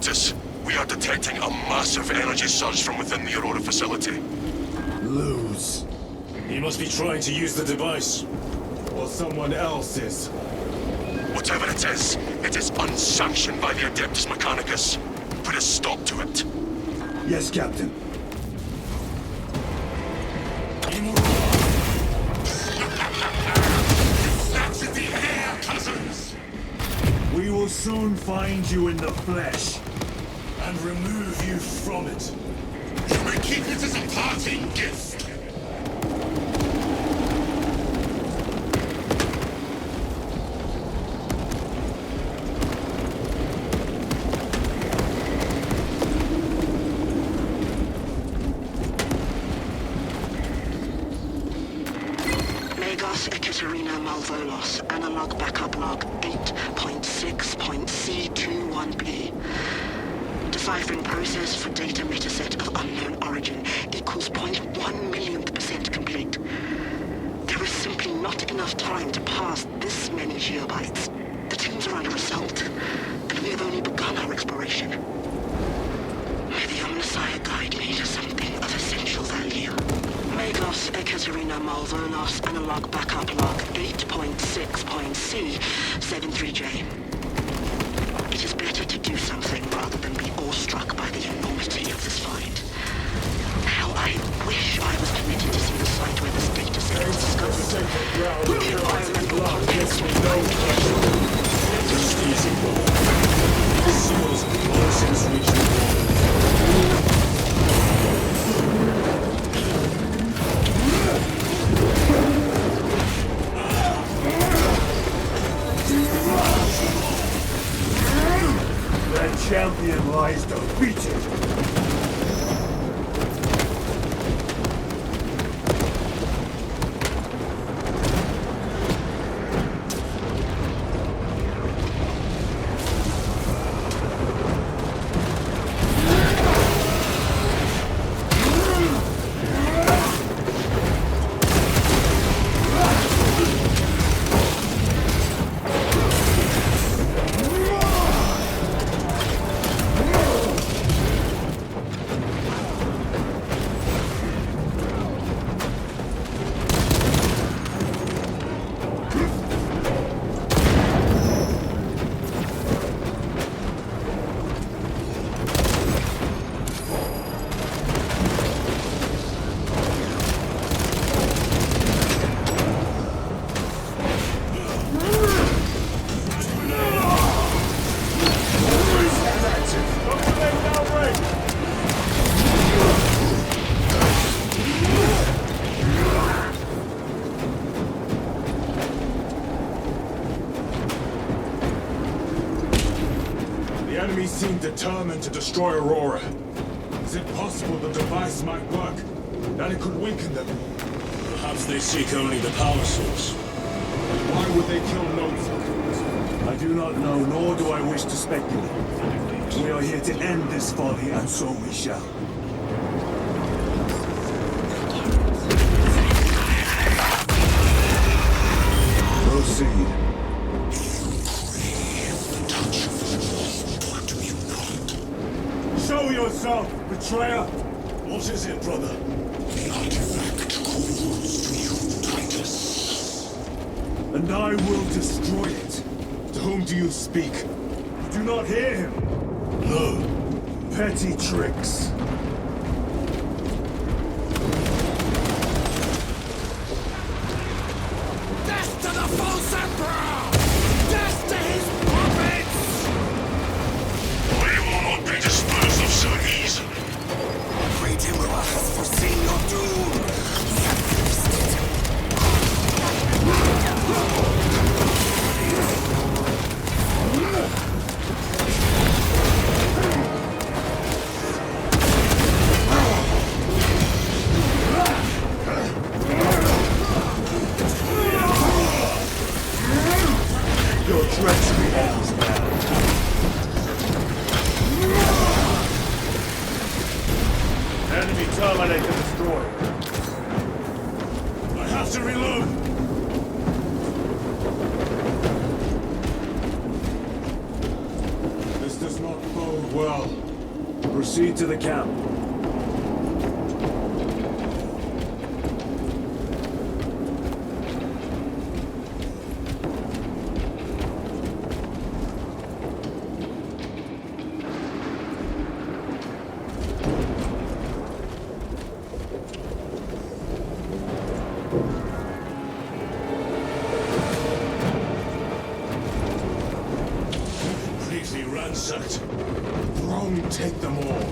Operators, we are detecting a massive energy surge from within the Aurora facility. Lose. He must be trying to use the device. Or someone else is. Whatever it is unsanctioned by the Adeptus Mechanicus. Put a stop to it. Yes, Captain. Snaps in the air, cousins! We will soon find you in the flesh. And remove you from it. You may keep it as a parting gift. Ekaterina Malvolos, analog backup log 8.6.C21P. Deciphering process for data metaset of unknown origin equals 0.1 millionth percent complete. There is simply not enough time to pass this many geobytes. The teams are under assault, and we have only begun our exploration. May the Omnissiah guide me to something of essential value. Magos Ekaterina Malvolos, analog backup log 8.6.C73J. It is better to do something rather than be awestruck by the enormity of this find. How I wish I was permitted to see the site where this data set was discovered. The environmental context was Just easy, brother. Seals nonsense reaching. That champion lies defeated. Seem determined to destroy Aurora. Is it possible the device might work? That it could weaken them? Perhaps they seek only the power source. Why would they kill Nova? I do not know, nor do I wish to speculate. We are here to end this folly, and so we shall. Proceed. Show yourself, betrayer! What is it, brother? The artifact calls to you, Titus. And I will destroy it. To whom do you speak? You do not hear him. No. Petty tricks. Death to the false emperor! Death to his puppets! We will not be disposed of so easily. Great Emperor has foreseen your doom! We have faced it! Your treachery ends now. Enemy Terminator destroyed. I have to reload. This does not bode Well, proceed to the camp. Completely ransacked. Rome, take them all.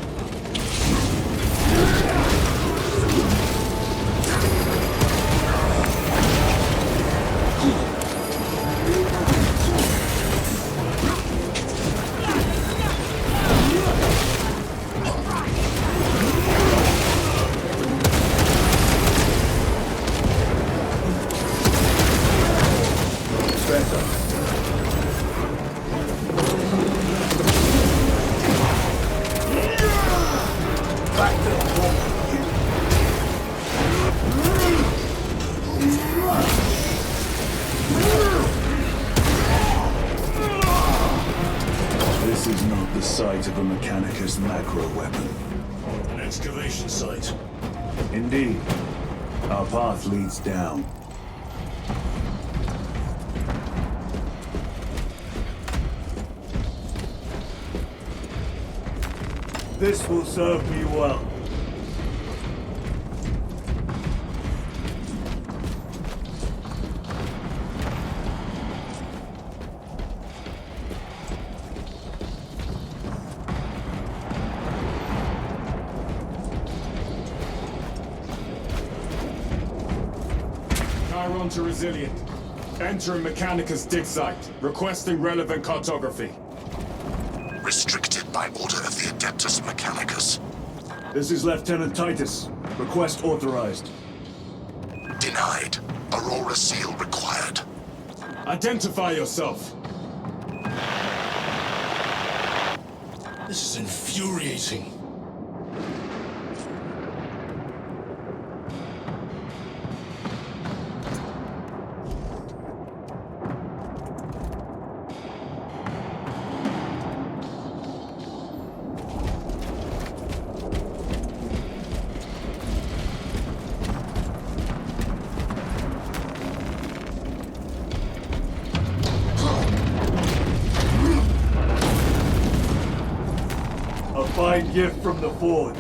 This is not the site of a Mechanicus macro weapon. An excavation site. Indeed, our path leads down. This will serve me well. Chiron to Resilient. Entering Mechanicus dig site. Requesting relevant cartography. Restricted by order of the Adeptus Mechanicus. This is Lieutenant Titus. Request authorized. Denied. Aurora seal required. Identify yourself. This is infuriating. A fine gift from the Forge.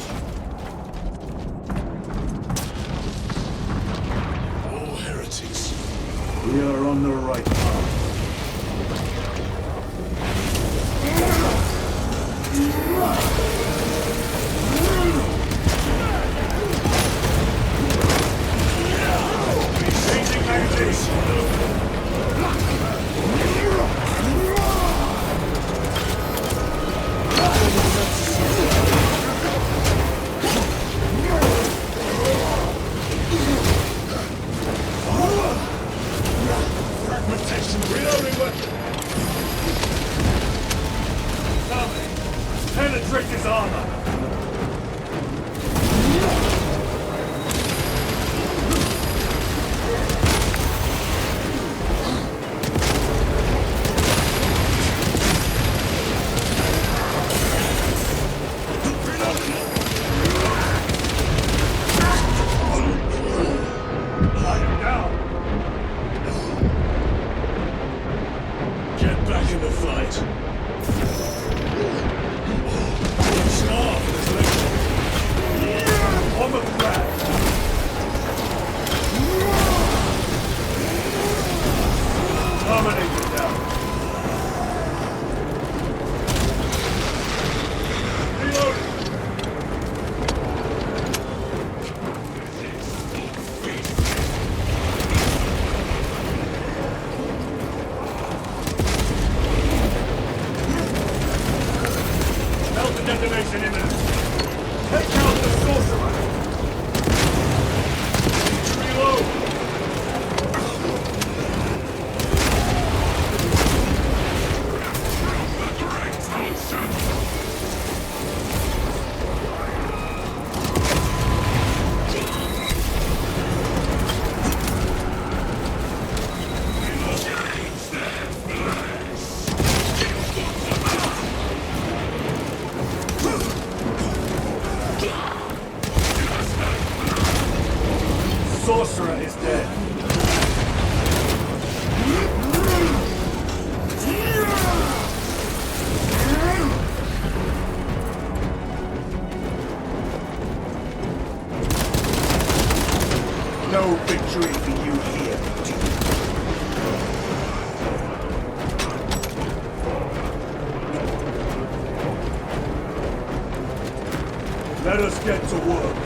All heretics. We are on the right path. Changing magazine. Fragmentation. Reloading weapon. Penetrate his armor! Get back in the fight. Scarf is left. On the ground! Dominate it down! Reloading! Delta detonation imminent! Take out the sorcerer! Reload! no victory for you here, dude. Let us get to work.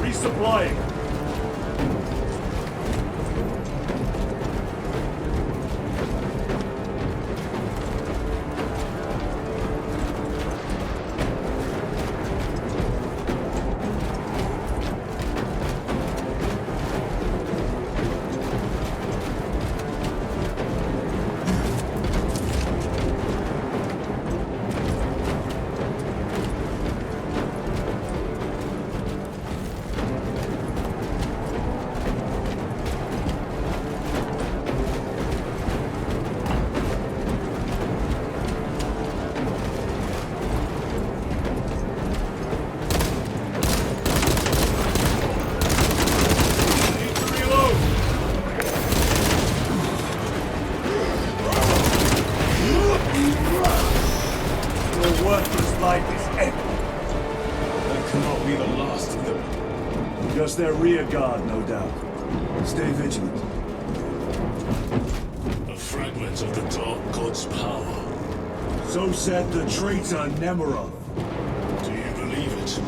Resupplying. Your worthless life is empty. That cannot be the last of them. Just their rear guard, no doubt. Stay vigilant. A fragment of the Dark God's power. So said the traitor Nemerov. Do you believe it?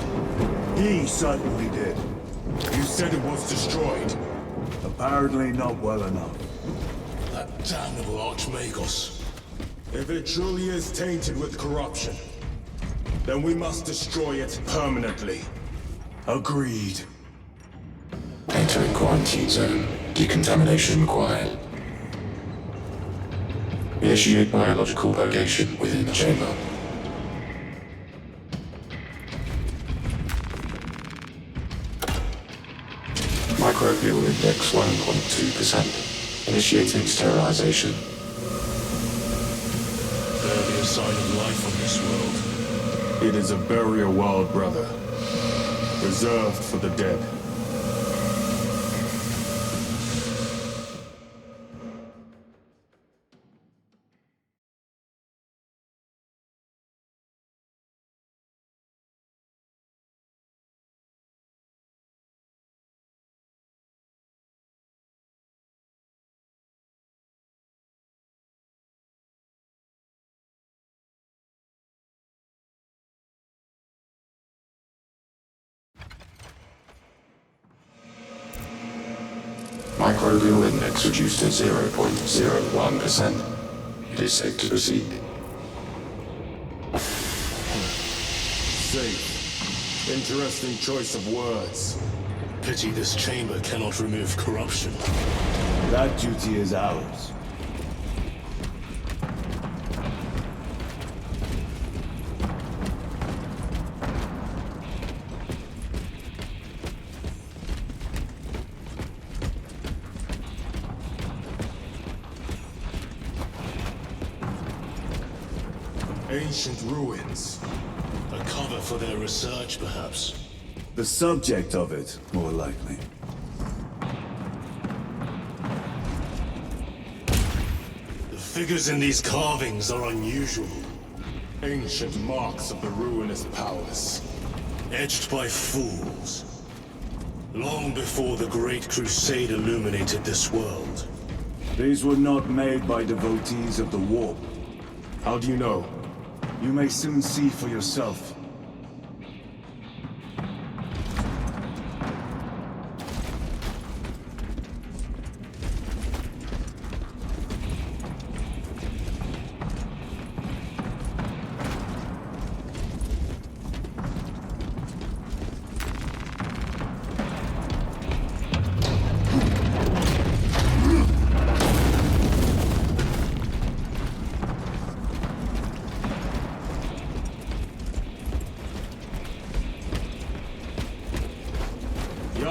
He certainly did. You said it was destroyed. Apparently not well enough. That damnable Archmagos. If it truly is tainted with corruption, then we must destroy it permanently. Agreed. Entering quarantine zone. Decontamination required. Initiate biological purgation within the chamber. Microbial index 1.2%. Initiating sterilization. Barely a sign of life on this world. It is a burial world, brother. Reserved for the dead. Microbial index reduced to 0.01%. It is safe to proceed. Safe. Interesting choice of words. Pity this chamber cannot remove corruption. That duty is ours. Ancient ruins. A cover for their research, perhaps. The subject of it, more likely. The figures in these carvings are unusual. Ancient marks of the ruinous powers. Etched by fools. Long before the Great Crusade illuminated this world. These were not made by devotees of the warp. How do you know? You may soon see for yourself.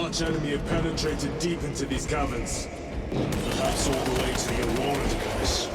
arch enemy have penetrated deep into these caverns. Perhaps all the way to the Aurora device.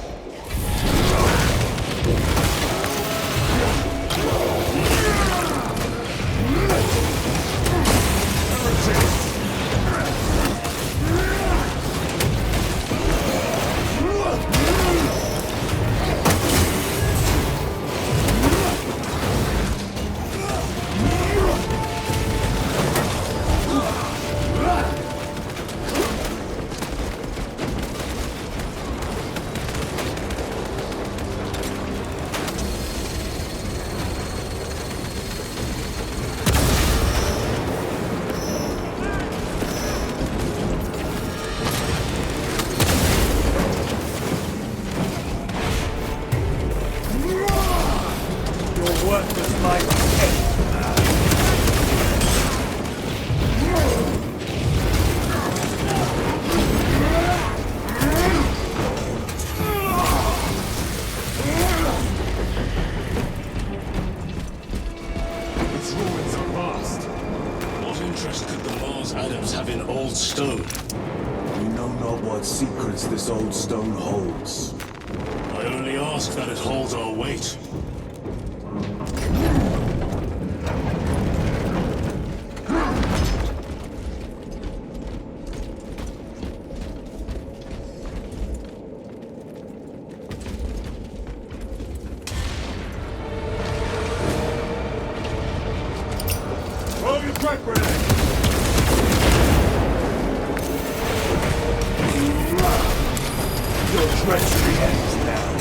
Stone. We know not what secrets this old stone holds. I only ask that it holds our weight. Throw your crack grenade! Your treachery ends now.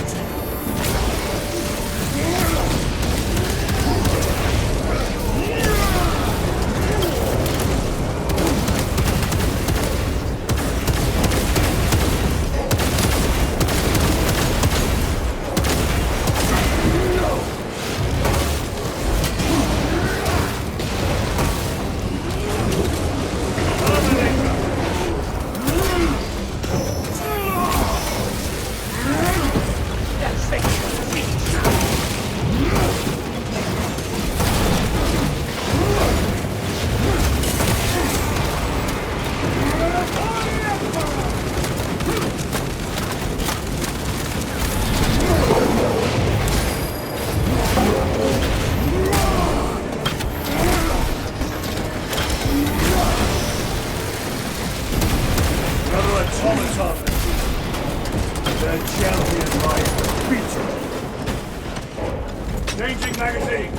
Changing magazine!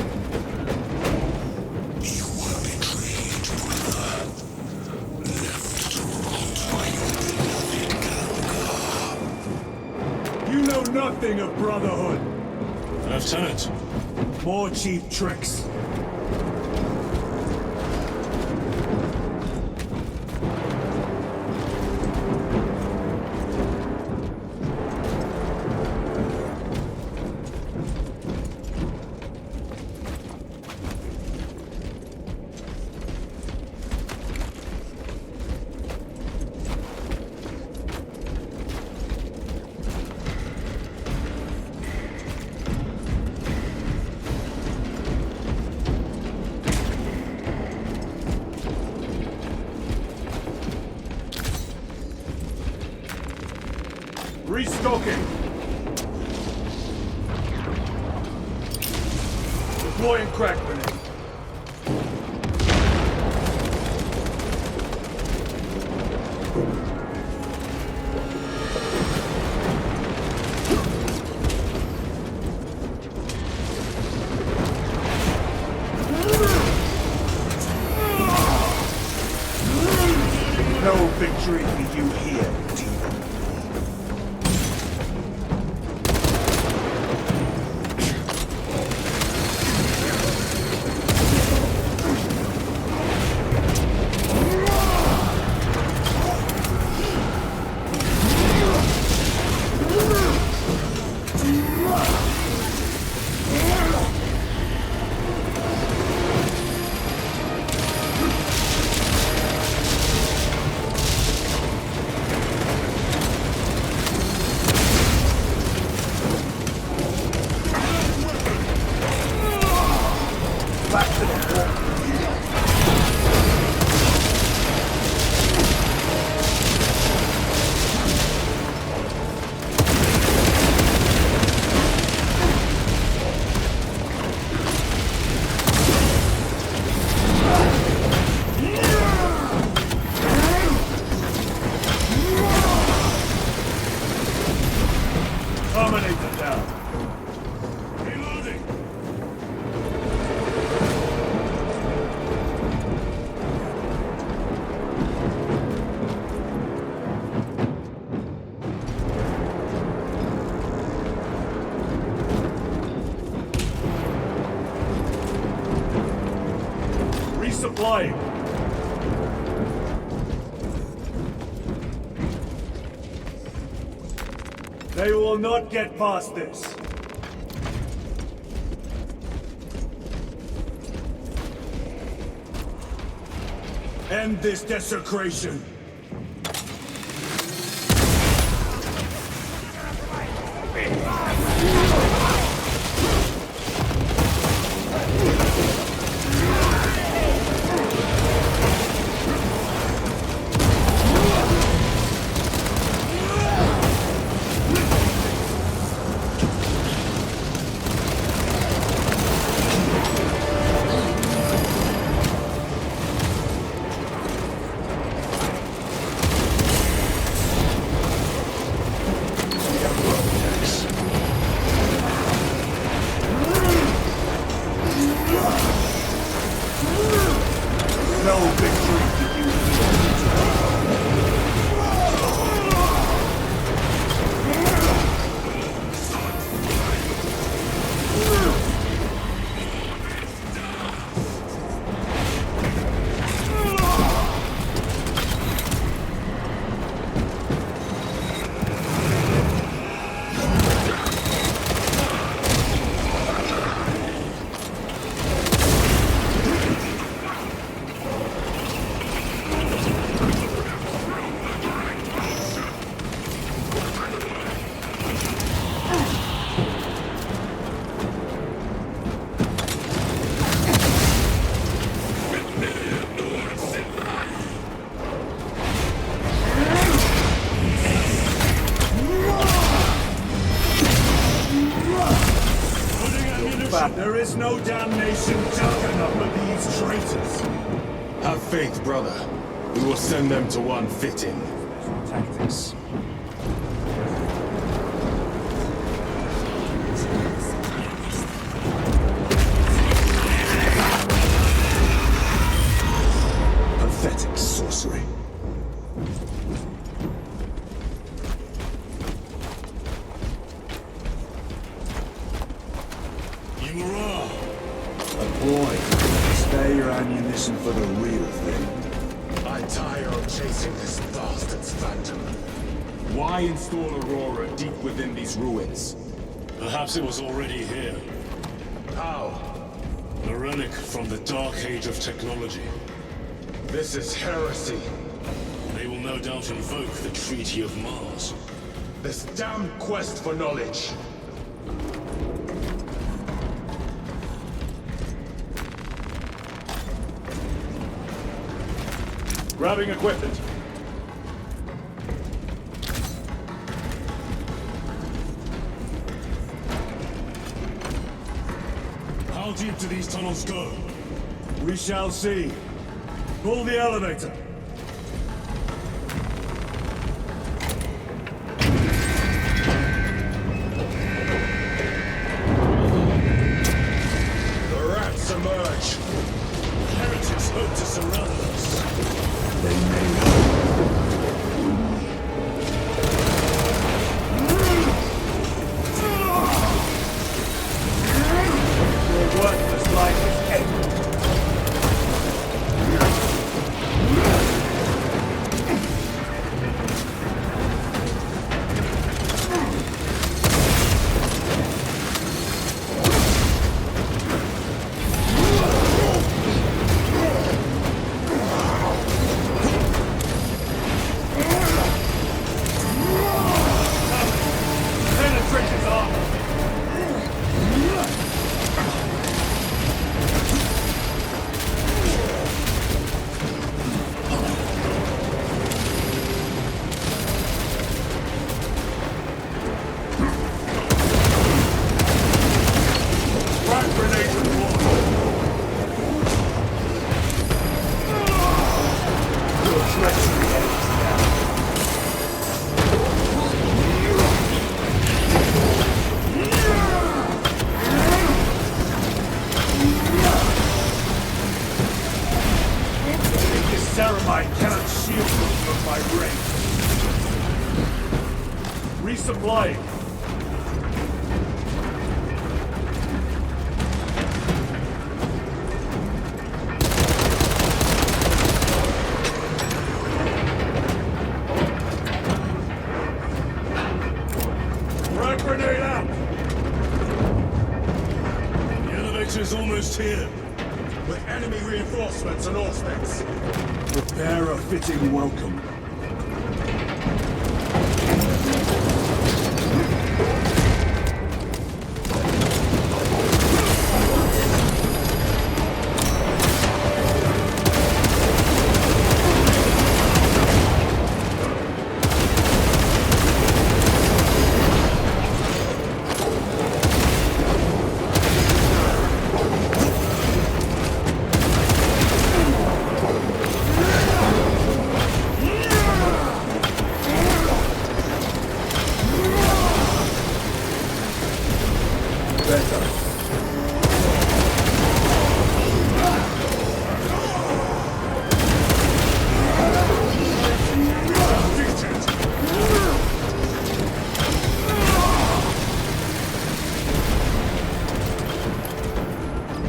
You were betrayed, brother. Left to rot by your beloved Ganga. You know nothing of brotherhood! Lieutenant, More cheap tricks. Restocking! Deploying crack grenade. No victory for you here, demon. Terminator down. Reloading! Resupplying. They will not get past this. End this desecration. No victory for you. There is no damnation dark enough for these traitors. Have faith, brother. We will send them to one fitting. Tactics. Pathetic sorcery. Boy, spare your ammunition for the real thing. I tire of chasing this bastard's phantom. Why install Aurora deep within these ruins? Perhaps it was already here. How? A relic from the dark age of technology. This is heresy. They will no doubt invoke the Treaty of Mars. This damn quest for knowledge. Grabbing equipment. How deep do these tunnels go? We shall see. Pull the elevator. The rats emerge. Heretics hope to surround us. They may. Your worthless life is ended. Frag grenade out! The elevator's almost here. With enemy reinforcements and allspecs. Prepare a fitting welcome.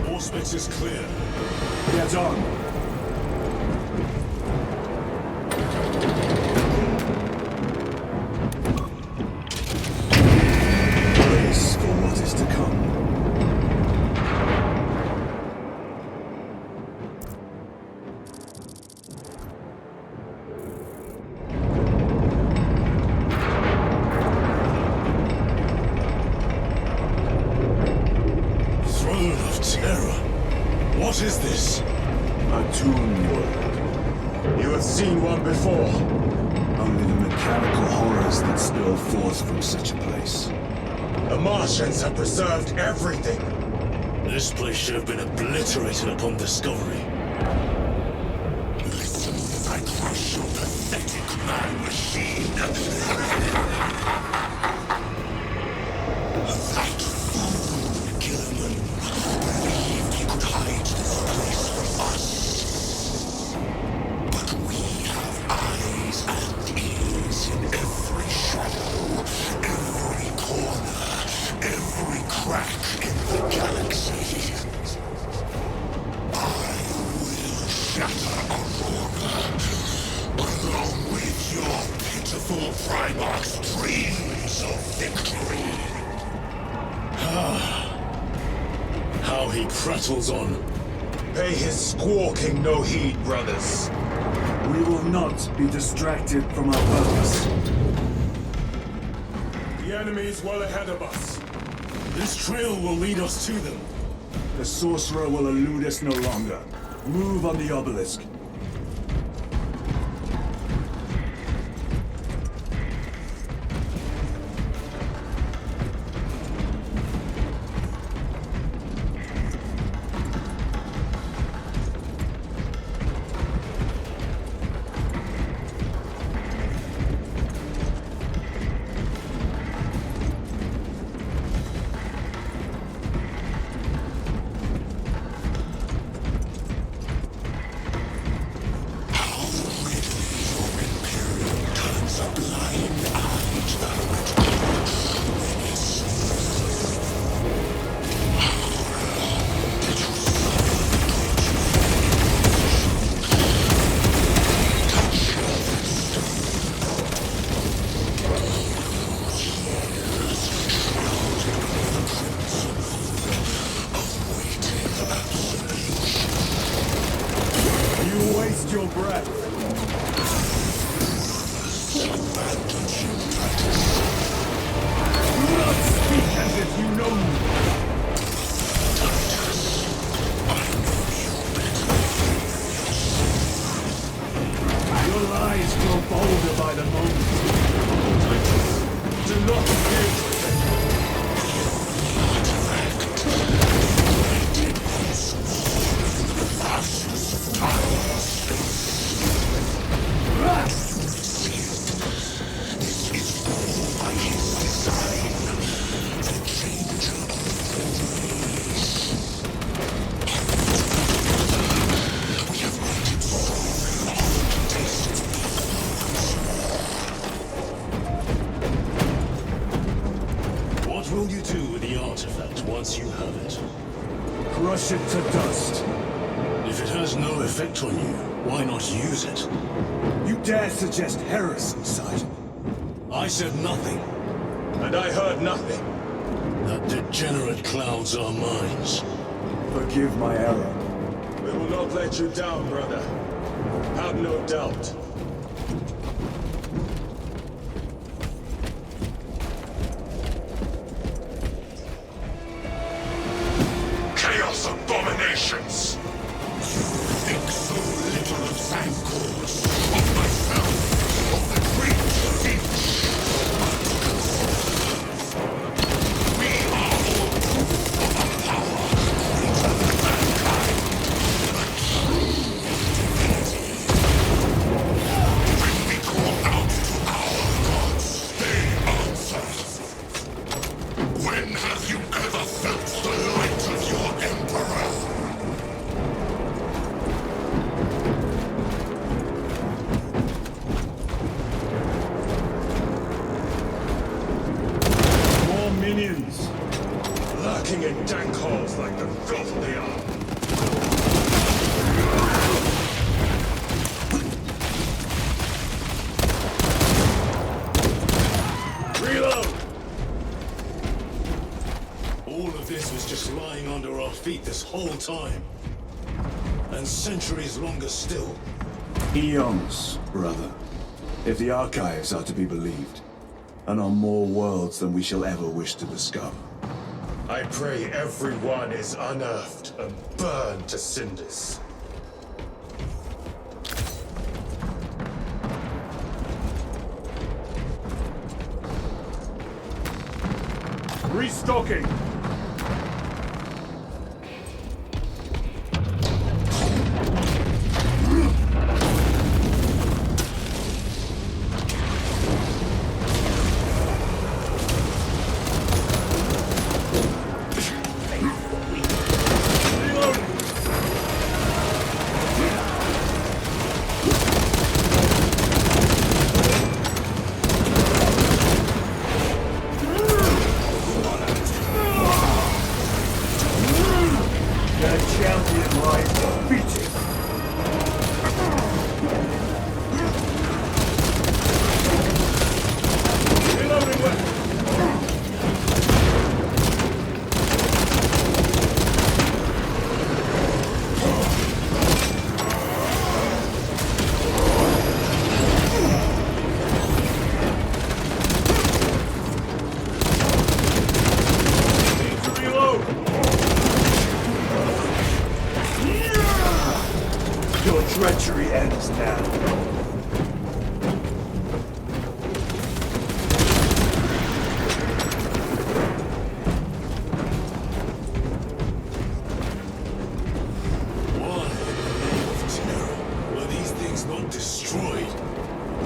Auspex is clear. Get on. Brace for what is to come. Throne of Terror. What is this? A tomb world. You have seen one before. Only the mechanical horrors that spill forth from such a place. The Martians have preserved everything. This place should have been obliterated upon discovery. Listen as I crush your pathetic man-machine. That fool, Gilliman, believed he could hide this place from us. But we have eyes and ears in every shadow, every corner, every crack in the galaxy. I will shatter Aurora, along with your pitiful Primarch's dreams of victory. How he prattles on. Pay his squawking no heed, brothers. We will not be distracted from our purpose. The enemy is well ahead of us. This trail will lead us to them. The sorcerer will elude us no longer. Move on the obelisk. You waste your breath. Do not speak as if you know me. Your lies grow bolder by the moment. Do not engage with them. What will you do with the artifact once you have it? Crush it to dust. If it has no effect on you, why not use it? You dare suggest heresy, Sergeant? I said nothing. And I heard nothing. That degenerate clouds our minds. Forgive my error. We will not let you down, brother. Have no doubt. Chaos abominations! Think so little of Sancors, of myself, of the great Finch. We are all proof of a power greater than mankind. A true divinity. When we call out to our gods, they answer. When have you ever felt the light of your Emperor? More minions! Lurking in dank holes like the filth they are. Reload! All of this was just lying under our feet this whole time. And centuries longer still. Eons, brother. If the archives are to be believed. And on more worlds than we shall ever wish to discover. I pray everyone is unearthed and burned to cinders. Restocking! The champion lies defeated! Reloading weapon! Need to reload! Your treachery ends now. Why, in the name of terror, were these things not destroyed?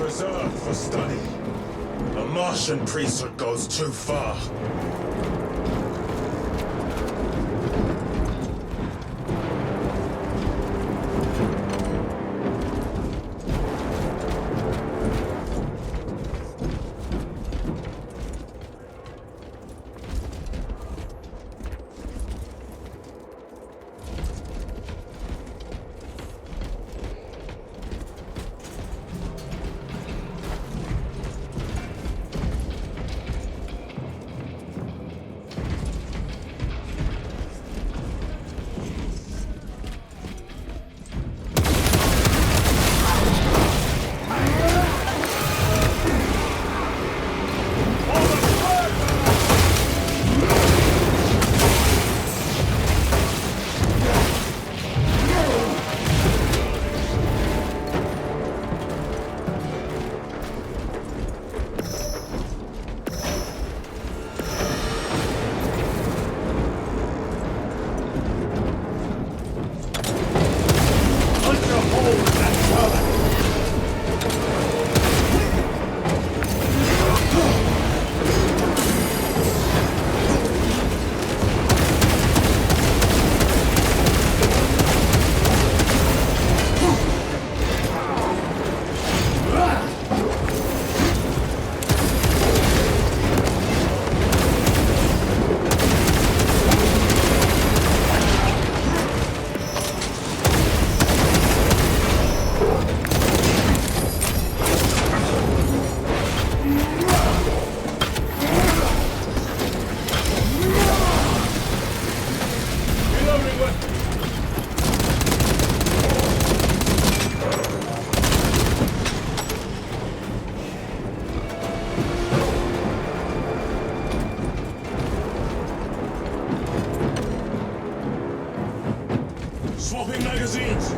Reserved for study. The Martian priesthood goes too far. Swapping magazines!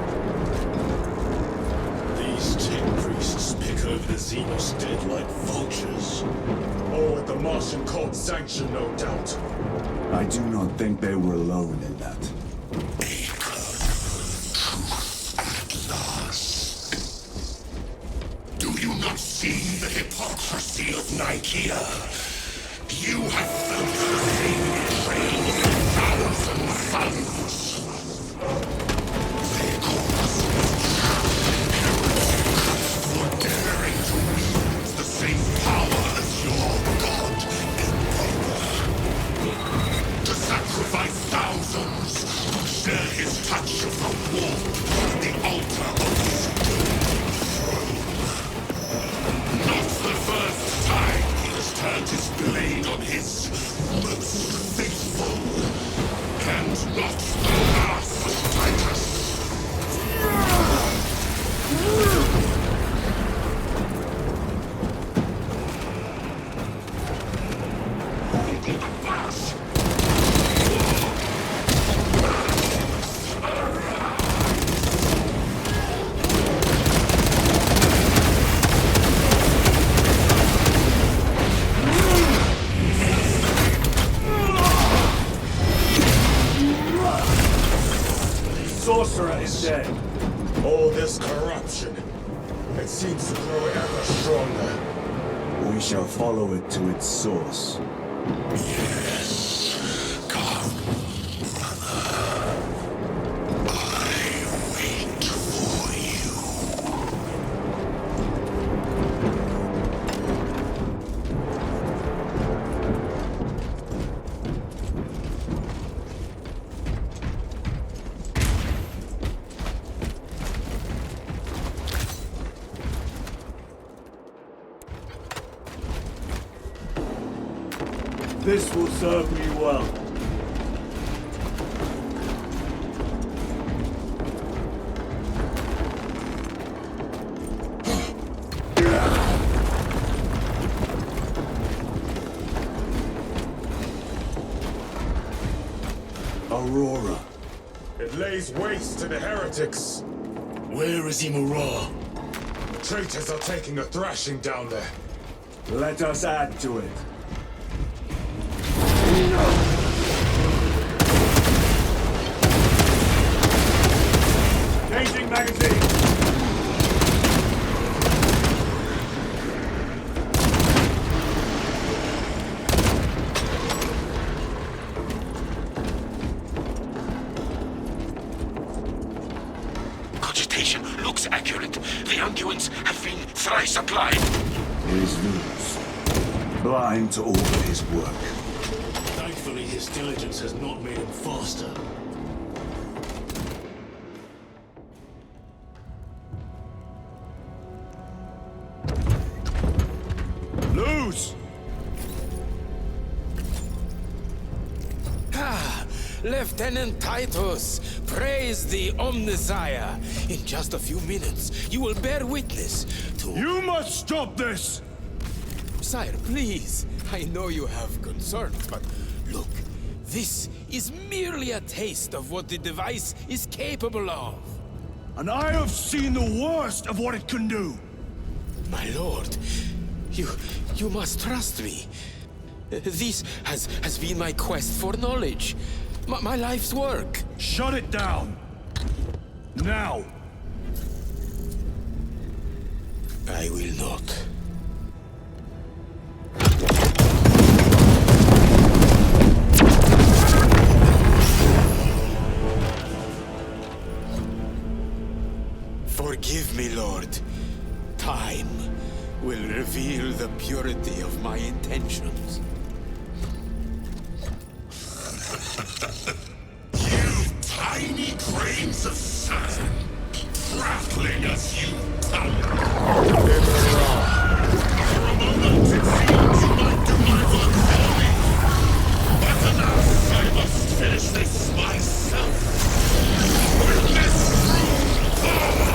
These tech priests pick over the Xenos dead like vultures. All with the Martian cult's sanction, no doubt. I do not think they were alone in that. At last. Do you not see the hypocrisy of Nicaea? You have felt the same betrayal of 1,000 suns. They call us heretics for daring to wield the same power as your god Emperor. To sacrifice thousands who share his touch of the warmth on the altar of his golden throne. Not the first time he has turned his blade on his most faithful, and not the last, Titus. Sorcerer is dead. All this corruption, it seems to grow ever stronger. We shall follow it to its source. Yes, come, brother. I wait for you. This will serve me well. Aurora. It lays waste to the heretics. Where is Imura? Traitors are taking a thrashing down there. Let us add to it. Changing magazine! Cogitation looks accurate. The unguents have been thrice applied. It is loose. Blind to all but his work. Thankfully, his diligence has not made him faster. Loose! Ah, Lieutenant Titus, praise the Omnisire. In just a few minutes, you will bear witness to... You must stop this! Sire, please. I know you have concerns, but look, this is merely a taste of what the device is capable of. And I have seen the worst of what it can do! My lord, you must trust me. This has been my quest for knowledge. My life's work. Shut it down! Now! I will not. Forgive me, Lord. Time will reveal the purity of my intentions. You tiny grains of sand, prattling as you come. For a moment it seemed you might do my work for me. But alas, I must finish this myself. With this true power.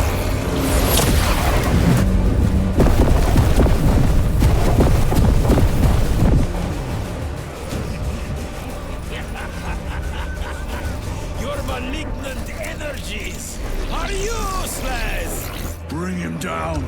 Your malignant energy technologies are useless! Bring him down.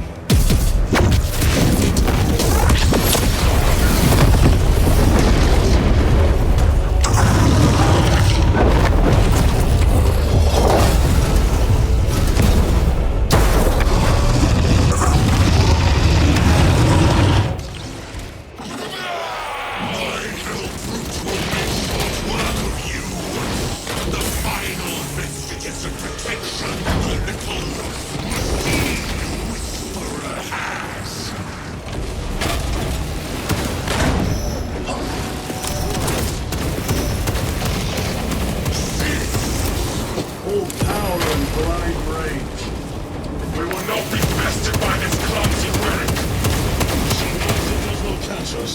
Full power and blind rage. We will not be bested by this clumsy relic. It does not catch us.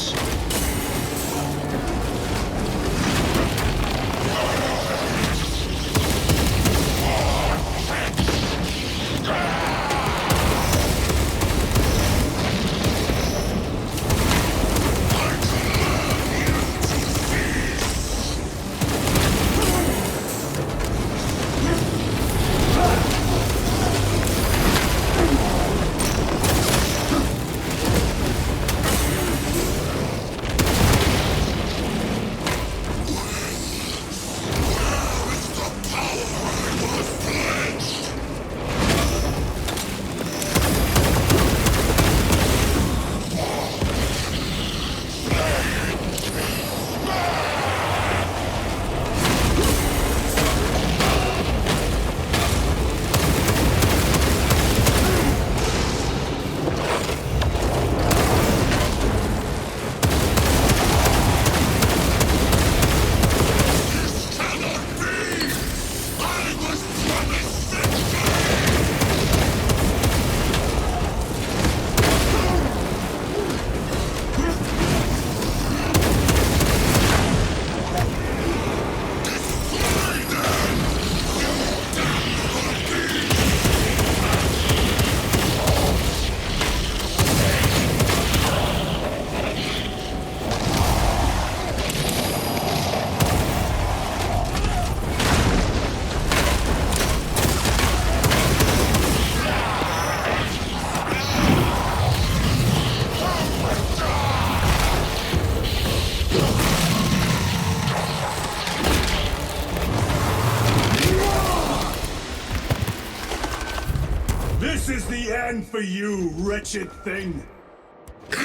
This is the end for you, wretched thing.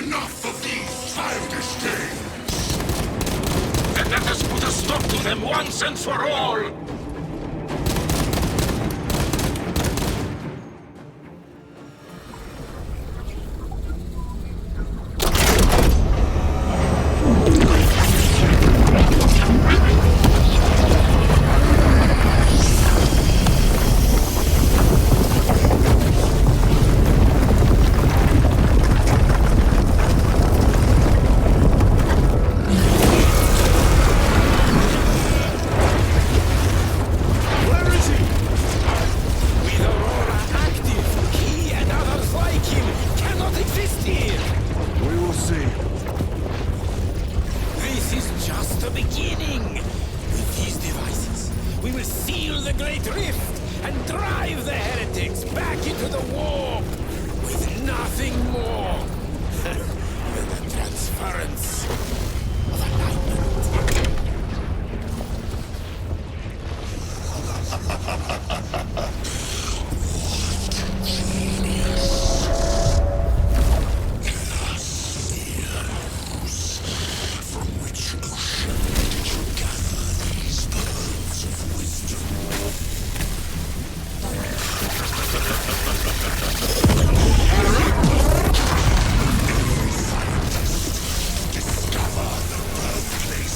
Enough of these childish games! And let us put a stop to them once and for all! and drive the heretics back into the warp with nothing more than the transference of alignment. Discover the birthplace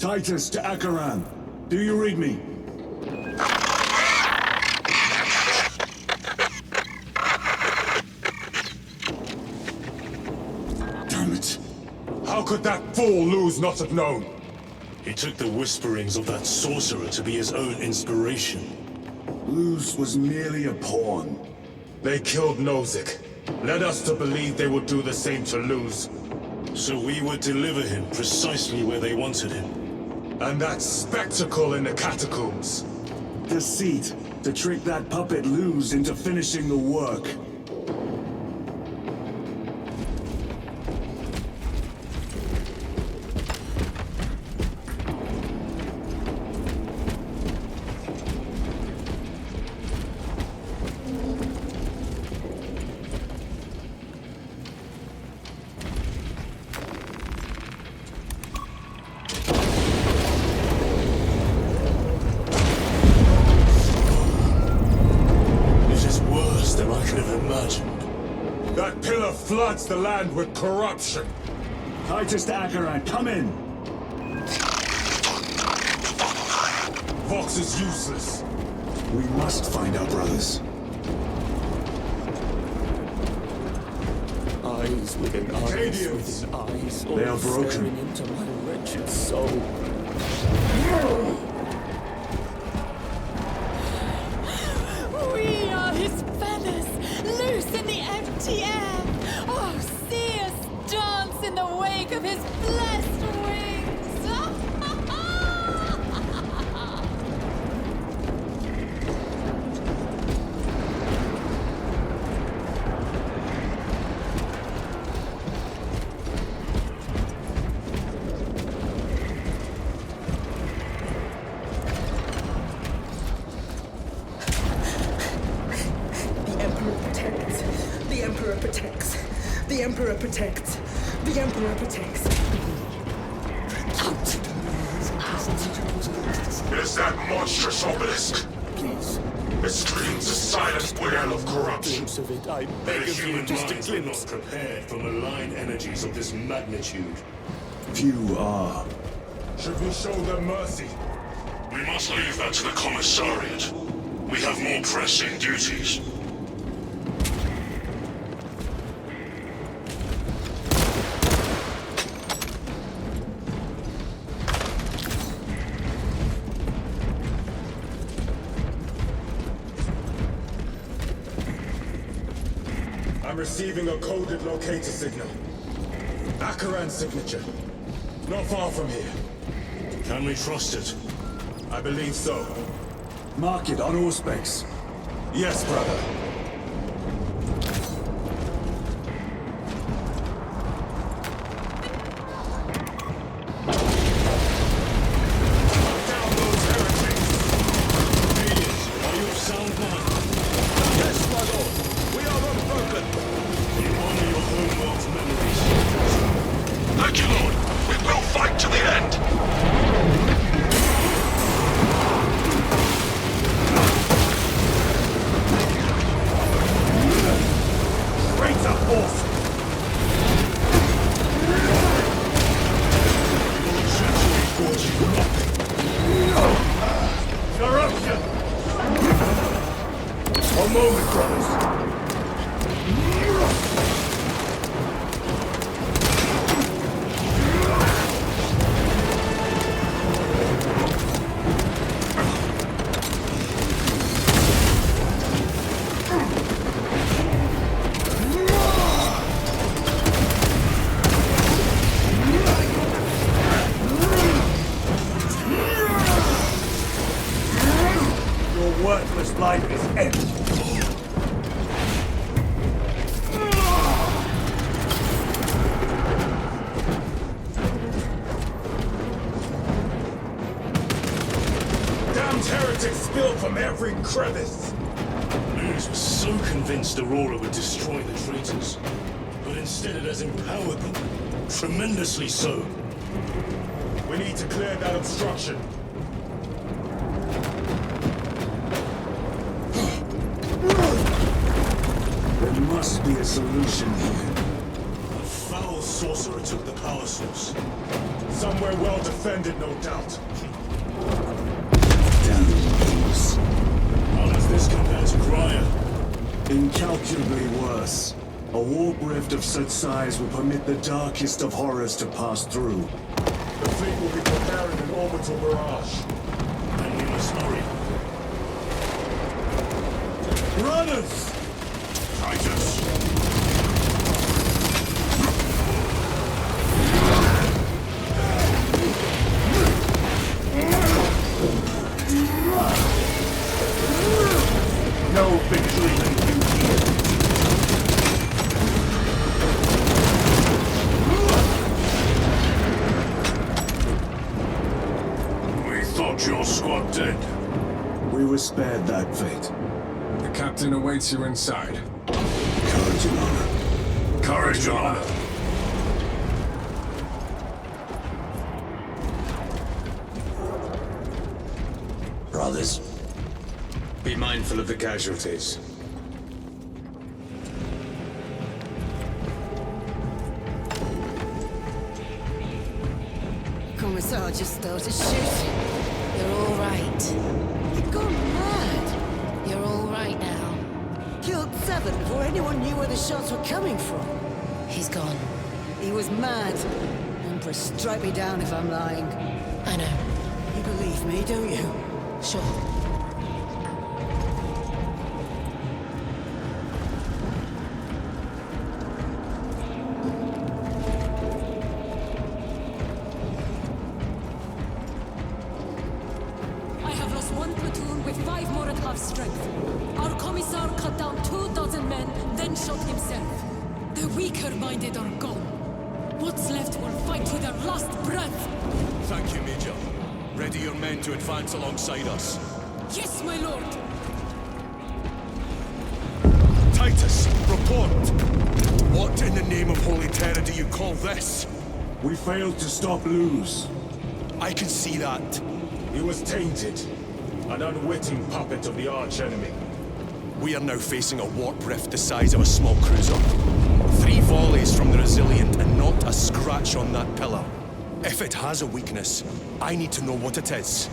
Titus to Acheran. Do you read me? Damn it. How could that fool Luz not have known? He took the whisperings of that sorcerer to be his own inspiration. Luz was merely a pawn. They killed Nozick. Led us to believe they would do the same to Luz. So we would deliver him precisely where they wanted him. And that spectacle in the catacombs. Deceit. To trick that puppet Luz into finishing the work. That pillar floods the land with corruption. Titus to Acheran, come in! Vox is useless. We must find our brothers. Eyes within eyes Cadians. within eyes. They are all broken. staring into my wretched soul. We are his feathers, loose in the empty air. Oh, see us dance in the wake of his blessed wings. The Emperor protects. The Emperor protects. The Emperor protects. It is that monstrous obelisk. Please, It screams a silent wail of corruption. glimpse of it, I The beg of you, human just a minds are not glimpse. prepared for malign energies of this magnitude. Few are. Should we show them mercy? We must leave that to the commissariat. We have more pressing duties. I'm receiving a coded locator signal. Acheran's signature. Not far from here. Can we trust it? I believe so. Mark it on Auspex. Yes, brother. Down those heretics! Cadians, are you of sound mind? Yes, my lord. We are unbroken. You honor your homeworld's memories. Thank you, Lord. We will fight to the end. Great up force. Corruption! One moment, brothers. Your worthless life is empty. Damned heretics spill from every crevice. Luz was so convinced Aurora would destroy the traitors. But instead it has empowered them. Tremendously so. We need to clear that obstruction. There must be a solution here. A foul sorcerer took the power source. Somewhere well defended, no doubt. Damn things. How does this compare to Grya? Incalculably worse. A warp rift of such size will permit the darkest of horrors to pass through. The fleet will be preparing an orbital barrage. Then we must hurry. Runners! Titus! No victory can do here. We thought your squad dead. We were spared that fate. The captain awaits you inside. Courage and honor. Courage and honor. Brothers, Be mindful of the casualties. Commissar just started shooting. You're all right. He'd gone mad. You're all right now. Killed 7 before anyone knew where the shots were coming from. He's gone. He was mad. Empress, strike me down if I'm lying. I know. You believe me, don't you? Sure. I have lost 1 platoon with 5 more at half strength. Our commissar cut down 24 men, then shot himself. The weaker-minded are gone. What's left will fight to their last breath. Thank you, Major. Ready your men to advance alongside us. Yes, my lord. Titus, report! What in the name of Holy Terror do you call this? We failed to stop Luz. I can see that. He was tainted. An unwitting puppet of the arch-enemy. We are now facing a warp rift the size of a small cruiser. 3 volleys from the Resilient and not a scratch on that pillar. If it has a weakness, I need to know what it is.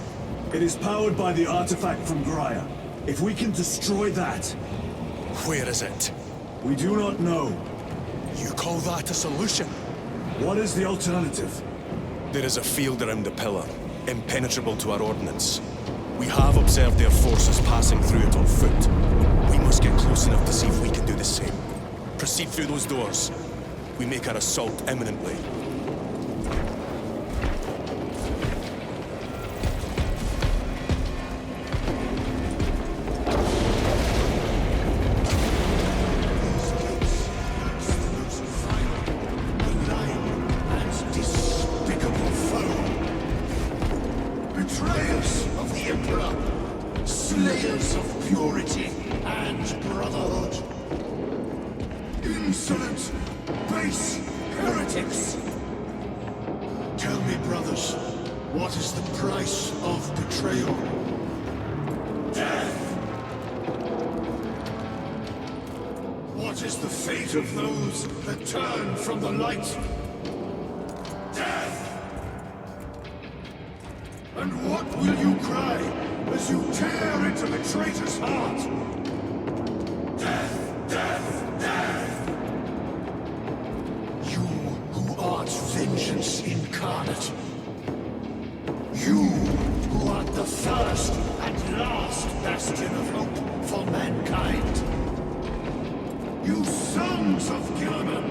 It is powered by the artifact from Grya. If we can destroy that... Where is it? We do not know. You call that a solution? What is the alternative? There is a field around the pillar, impenetrable to our ordnance. We have observed their forces passing through it on foot. We must get close enough to see if we can do the same. Proceed through those doors. We make our assault imminently. betrayers of the Emperor, slayers of purity and brotherhood. Insolent, base heretics! Tell me, brothers, what is the price of betrayal? Death! What is the fate of those that turn from the light? Death! And what will you cry as you tear into the traitor's heart? Death! Death! Death! You who art vengeance incarnate. You who art the first and last bastion of hope for mankind. You sons of Gilliman!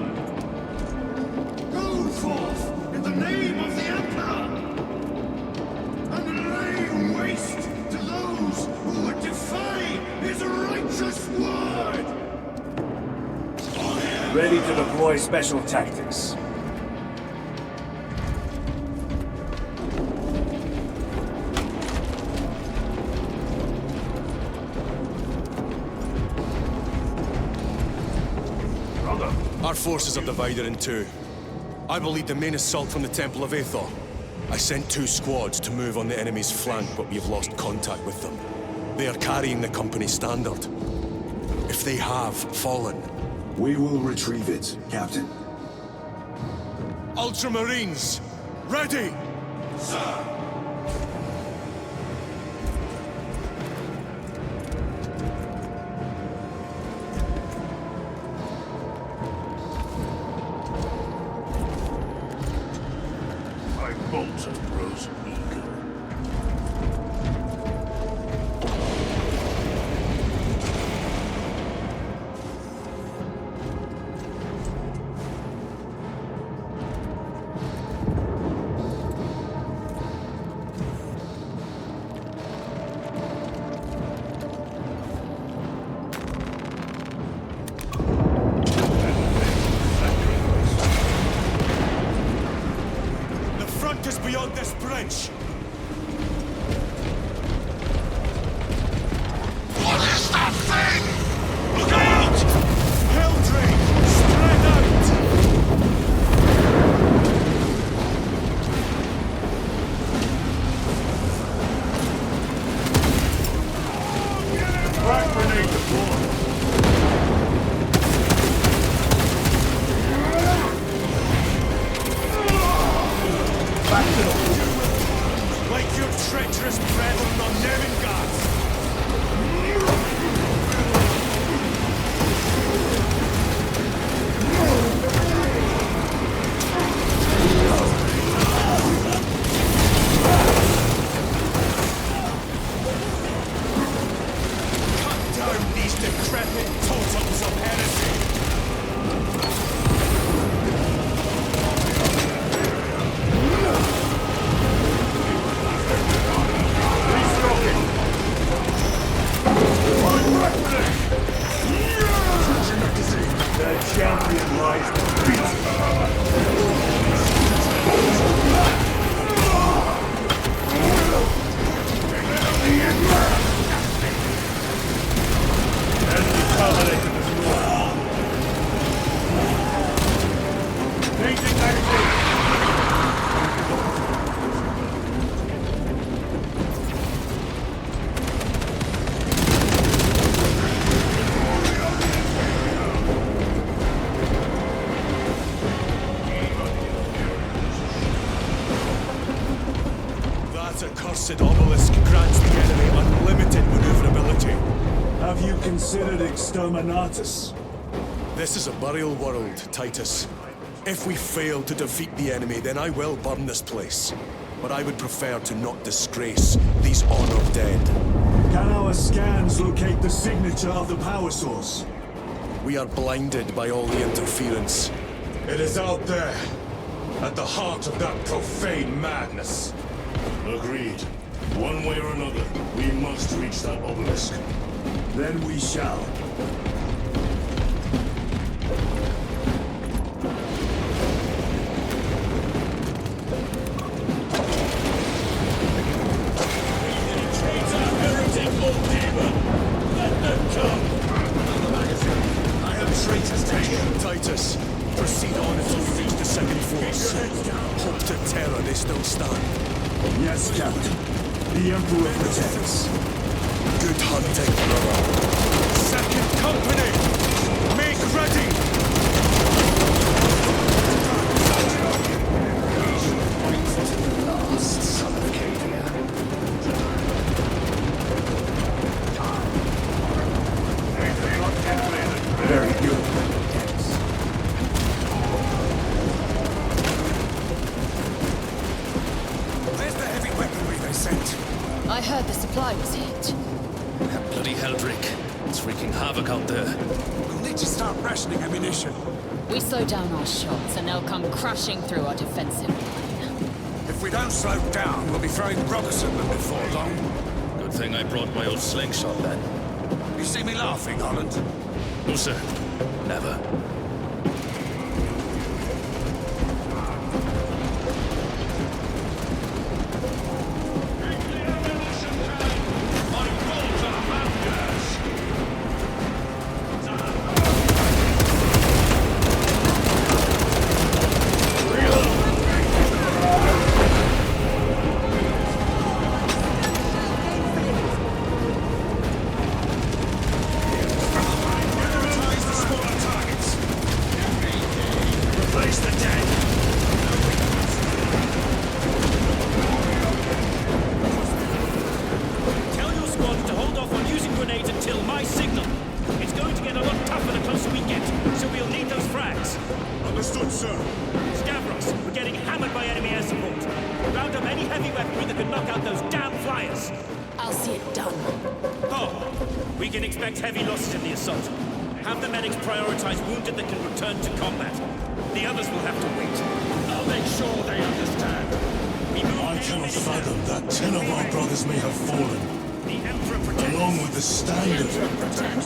Go forth in the name of the Emperor! And lay waste to those who would defy his righteous word! Ready to deploy special tactics. Our forces are divided in two. I will lead the main assault from the Temple of Aethor. I sent 2 squads to move on the enemy's flank, but we have lost contact with them. They are carrying the company standard. If they have fallen... We will retrieve it, Captain. Ultramarines, ready! Sir! My bolter grows eager. Is beyond this bridge. What is that thing? Look out! Helldrake, spread out! Frag grenade deployed. Like your treacherous brethren on Nevengard! Cut down these decrepit totems of heresy! The champion lies beat. Enemy terminated this war. Changing magazine. That accursed obelisk grants the enemy unlimited maneuverability. Have you considered exterminatus? This is a burial world, Titus. If we fail to defeat the enemy, then I will burn this place. But I would prefer to not disgrace these honored dead. Can our scans locate the signature of the power source? We are blinded by all the interference. It is out there, at the heart of that profane madness. Agreed. One way or another, we must reach that obelisk. Then we shall. Titus, proceed on until you reach the second force. Hope to terror they still stand. Yes, Captain. The Emperor protects. Good hunting, brother. Second company! Make ready! Last son of Cadia. Very good. Where's the heavy weaponry they sent? I heard the supply was hit. That bloody Heldrick. It's wreaking havoc out there. We'll need to start rationing ammunition. We slow down our shots and they'll come crashing through our defensive line. If we don't slow down, we'll be throwing rockets at them before long. Good thing I brought my old slingshot then. You see me laughing, Holland? No, sir. Never. sir. Stavros, we're getting hammered by enemy air support. Round up any heavy weaponry that can knock out those damn flyers. I'll see it done. Oh, we can expect heavy losses in the assault. Have the medics prioritize wounded that can return to combat. The others will have to wait. I'll make sure they understand. I cannot fathom that 10 of our brothers may have fallen. The Emperor protects. Along with the standard.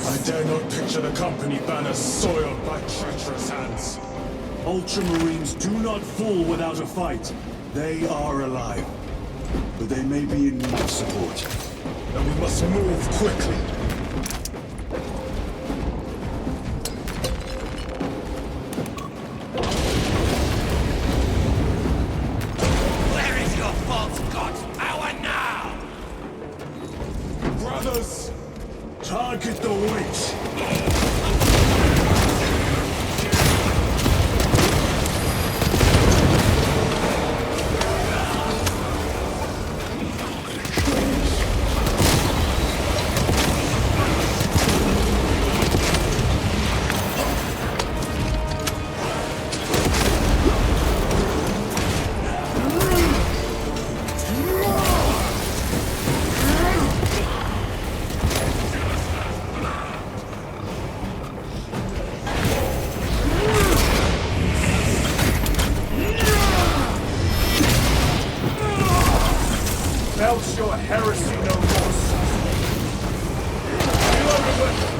I dare not picture the company banner soiled by treacherous hands. Ultramarines do not fall without a fight. They are alive. But they may be in need of support. And we must move quickly. Where is your false god's power now? Brothers, target the witch. Belch your heresy no more, Reloading weapon!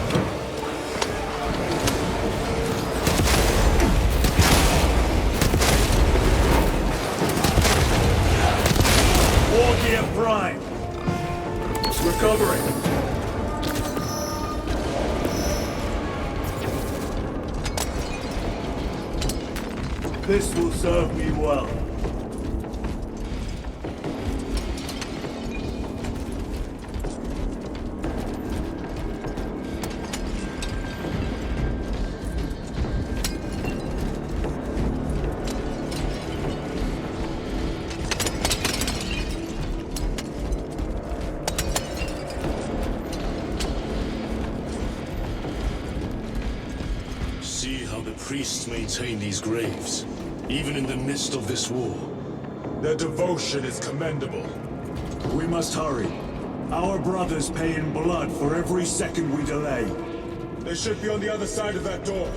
War gear prime. Recovering. This will serve me well. See how the priests maintain these graves, even in the midst of this war. Their devotion is commendable. We must hurry. Our brothers pay in blood for every second we delay. They should be on the other side of that door.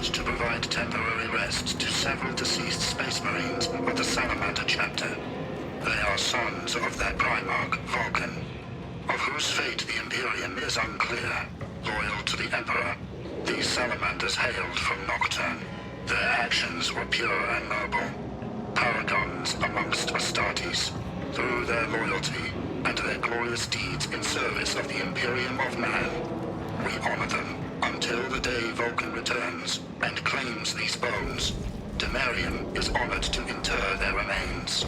To provide temporary rest to several deceased Space Marines of the Salamander chapter. They are sons of their Primarch, Vulcan, of whose fate the Imperium is unclear. Loyal to the Emperor, these Salamanders hailed from Nocturne. Their actions were pure and noble, paragons amongst Astartes. Through their loyalty and their glorious deeds in service of the Imperium of Man, we honor them until the day Vulcan returns and claims these bones. Demarion is honored to inter their remains.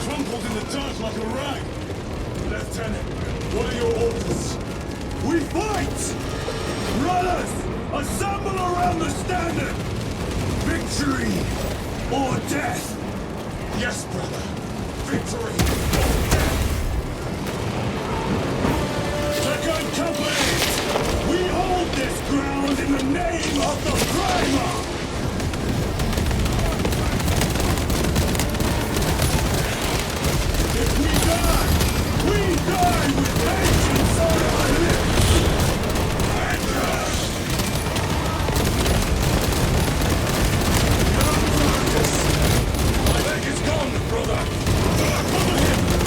Crumpled in the dirt like a rag. Lieutenant, what are your orders? We fight! Runners, assemble around the standard! Victory or death! Yes, brother. Victory or death! Second company! We hold this ground in the name of the Primarch! We die with vengeance on our lips! My leg is gone, brother! Cover him!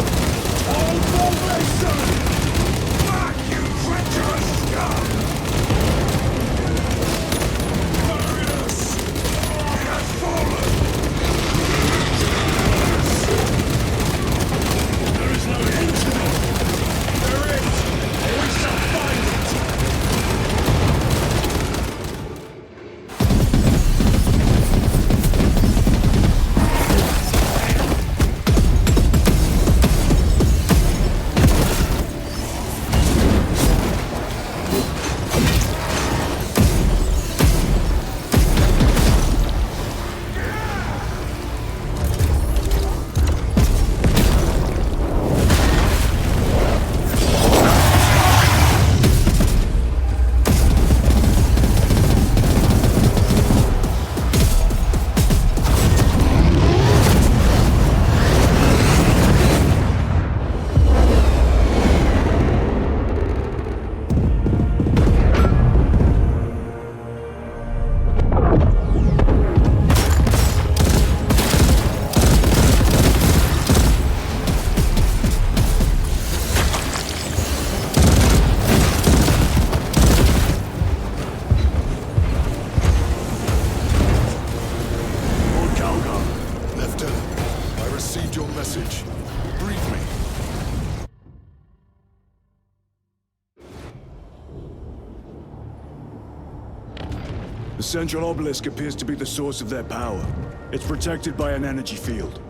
central obelisk appears to be the source of their power. It's protected by an energy field.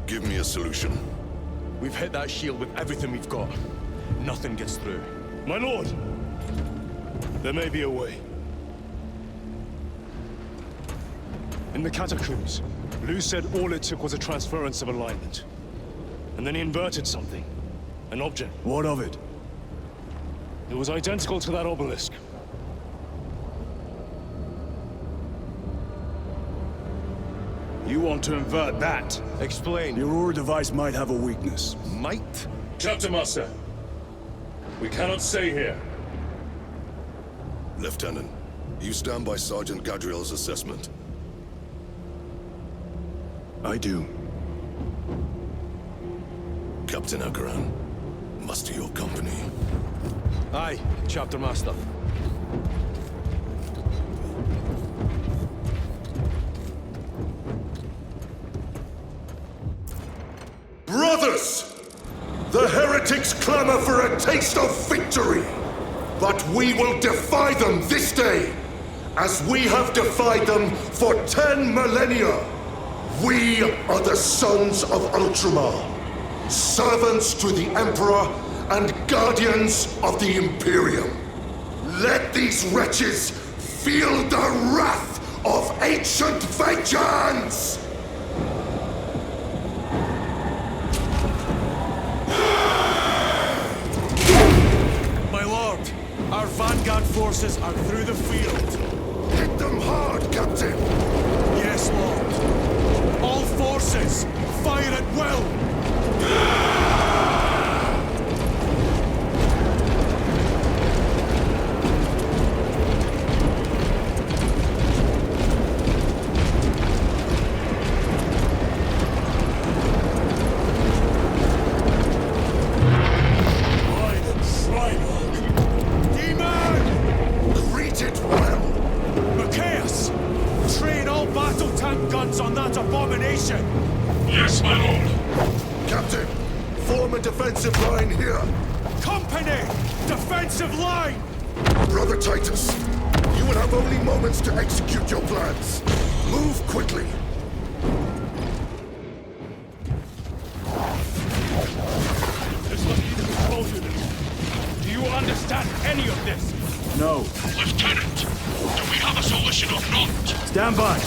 Give me a solution. We've hit that shield with everything we've got. Nothing gets through. My lord! There may be a way. In the catacombs, Lu said all it took was a transference of alignment. And then he inverted something. An object. What of it? It was identical to that obelisk. You want to invert that? Explain. Your Aura device might have a weakness. Might? Chapter Master, we cannot stay here. Lieutenant, you stand by Sergeant Gadriel's assessment. I do. Captain Akaran, muster your company. Aye, Chapter Master. Brothers! The heretics clamor for a taste of victory! But we will defy them this day, as we have defied them for 10 millennia! We are the sons of Ultramar, servants to the Emperor and guardians of the Imperium. Let these wretches feel the wrath of ancient vengeance! My lord, our vanguard forces are through the field. Hit them hard, Captain! Yes, Lord. All forces, fire at will! On that abomination! Yes, my lord. Captain, form a defensive line here. Company! Defensive line! Brother Titus, you will have only moments to execute your plans. Move quickly. This must be the control unit. Do you understand any of this? No. Lieutenant, do we have a solution or not? Stand by.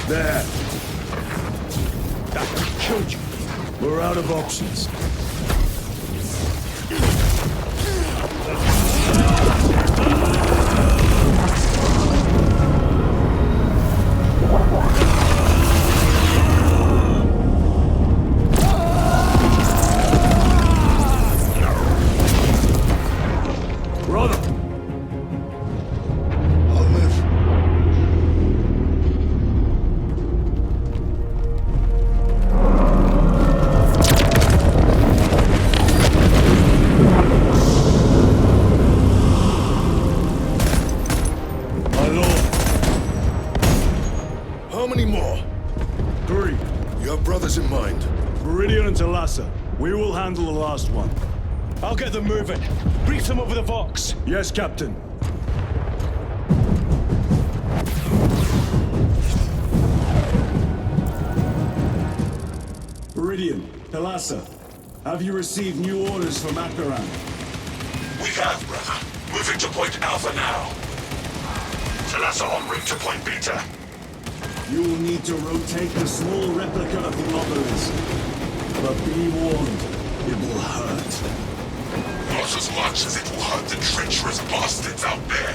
There. That could kill you. We're out of options. Brother! I'll live. My lord. How many more? 3. You have brothers in mind? Meridian and Talassa. We will handle the last one. I'll get them moving. Brief them over the Vox. Yes, Captain. Meridian, Talassa, have you received new orders from Akaran? We have, brother. Moving to Point Alpha now. Talassa en route to Point Beta. You will need to rotate the small replica of the obelisk. But be warned, it will hurt. Not as much as it will hurt the treacherous bastards out there.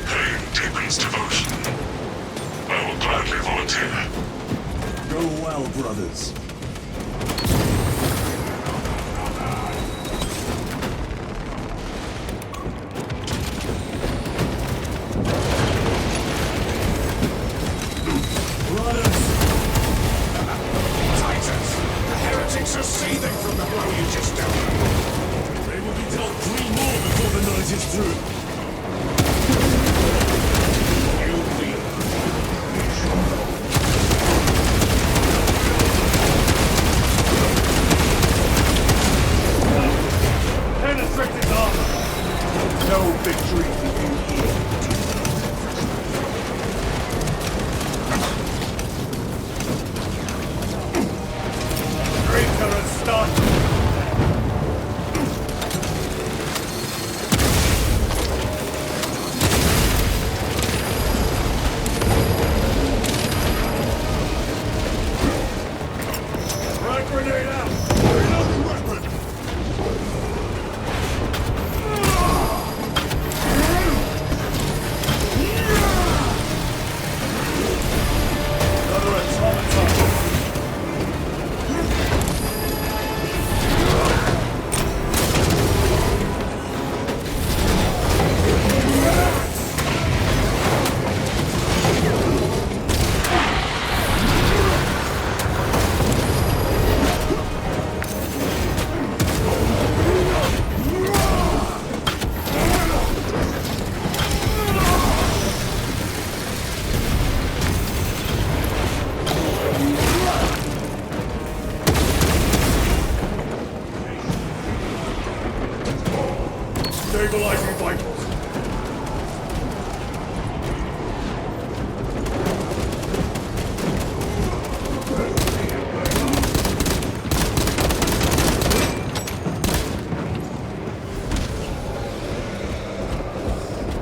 Pain deepens devotion. I will gladly volunteer. Go well, brothers. Titans, the heretics are seething from the blow you just dealt. They will be dealt 3 more before the night is through. You lead. Penetrated armor! no victory for you here. Breaker and start. Grenade out! Reloading weapon! Another automaton! Stabilizing vitals.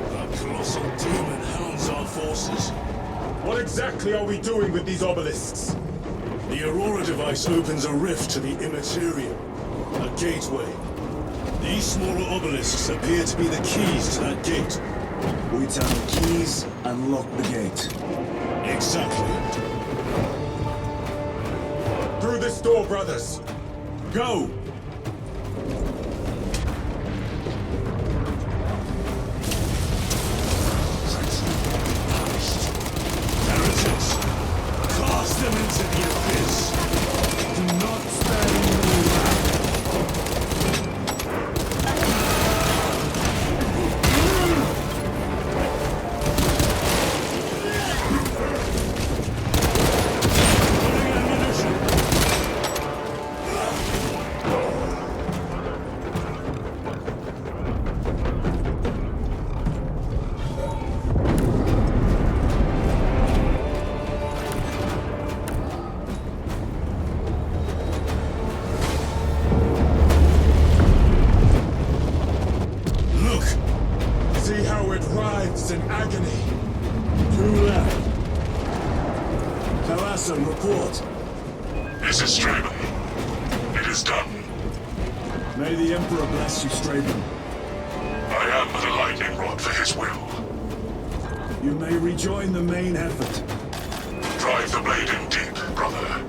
The colossal demon hounds our forces. What exactly are we doing with these obelisks? The Aurora device opens a rift to the immaterial, a gateway. These smaller obelisks appear to be the keys to that gate. We turn the keys and lock the gate. Exactly. Through this door, brothers! Go! Heretics! Cast them into the abyss! Do not stand in the way. In agony. 2 left. Kalasa, report. This is Straben. It is done. May the Emperor bless you, Straben. I am but a lightning rod for his will. You may rejoin the main effort. Drive the blade in deep, brother.